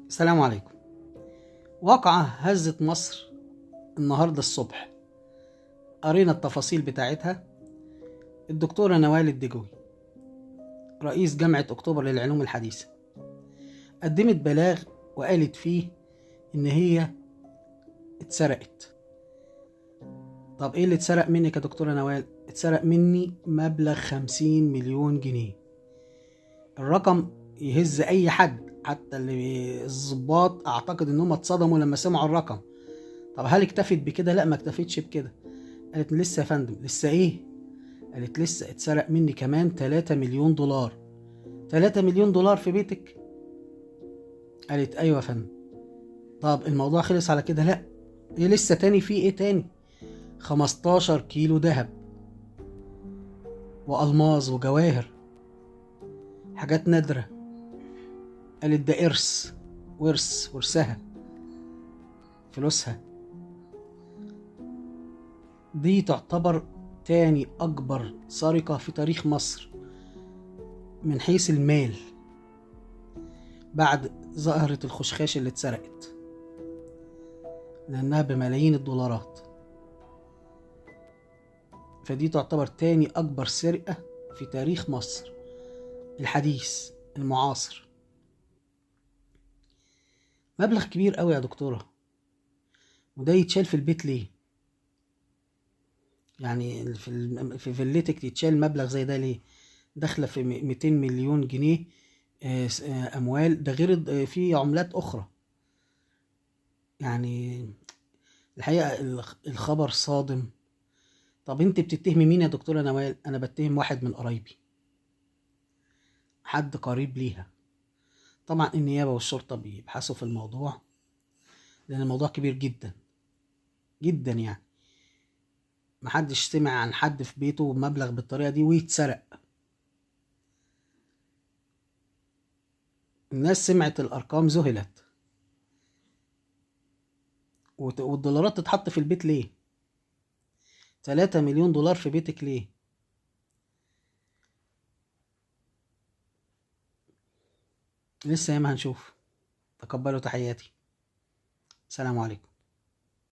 السلام عليكم. واقعة هزت مصر النهاردة الصبح، قرينا التفاصيل بتاعتها. الدكتورة نوال الدجوي رئيس جامعة أكتوبر للعلوم الحديثة قدمت بلاغ وقالت فيه إن هي اتسرقت. طب إيه اللي اتسرق منك يا دكتورة نوال؟ اتسرق مني مبلغ 50 مليون جنيه. الرقم يهز أي حد، حتى اللي الضباط أعتقد إنهم اتصدموا لما سمعوا الرقم. طب هل اكتفت بكده؟ لا، ما اكتفتش بكده. قالت لسه يا فندم. لسه ايه؟ قالت لسه اتسرق مني كمان 3 مليون دولار. 3 مليون دولار في بيتك؟ قالت ايوه يا فندم. طب الموضوع خلص على كده؟ لا، ايه لسه تاني؟ في ايه تاني؟ 15 كيلو ذهب والماظ وجواهر، حاجات نادرة. قالت ده ورثها، فلوسها. دي تعتبر تاني اكبر سرقة في تاريخ مصر من حيث المال، بعد زهرة الخشخاش اللي اتسرقت، لأنها بملايين الدولارات. فدي تعتبر تاني أكبر سرقة في تاريخ مصر الحديث المعاصر. مبلغ كبير قوي يا دكتورة، وده يتشال في البيت ليه؟ يعني في فيلتك يتشال مبلغ زي ده ليه؟ داخلة في 200 مليون جنيه أموال، ده غير في عملات أخرى. يعني الحقيقة الخبر صادم. طب انت بتتهمي مين يا دكتورة نوال؟ انا بتهم واحد من قرايبي، حد قريب ليها. طبعا النيابة والشرطة بيبحثوا في الموضوع، لان الموضوع كبير جدا جدا. يعني محدش سمع عن حد في بيته مبلغ بالطريقة دي ويتسرق. الناس سمعت الارقام ذهلت. والدولارات تتحط في البيت ليه؟ 3 مليون دولار في بيتك ليه؟ لسه ياما هنشوف. تقبلوا تحياتي. السلام عليكم.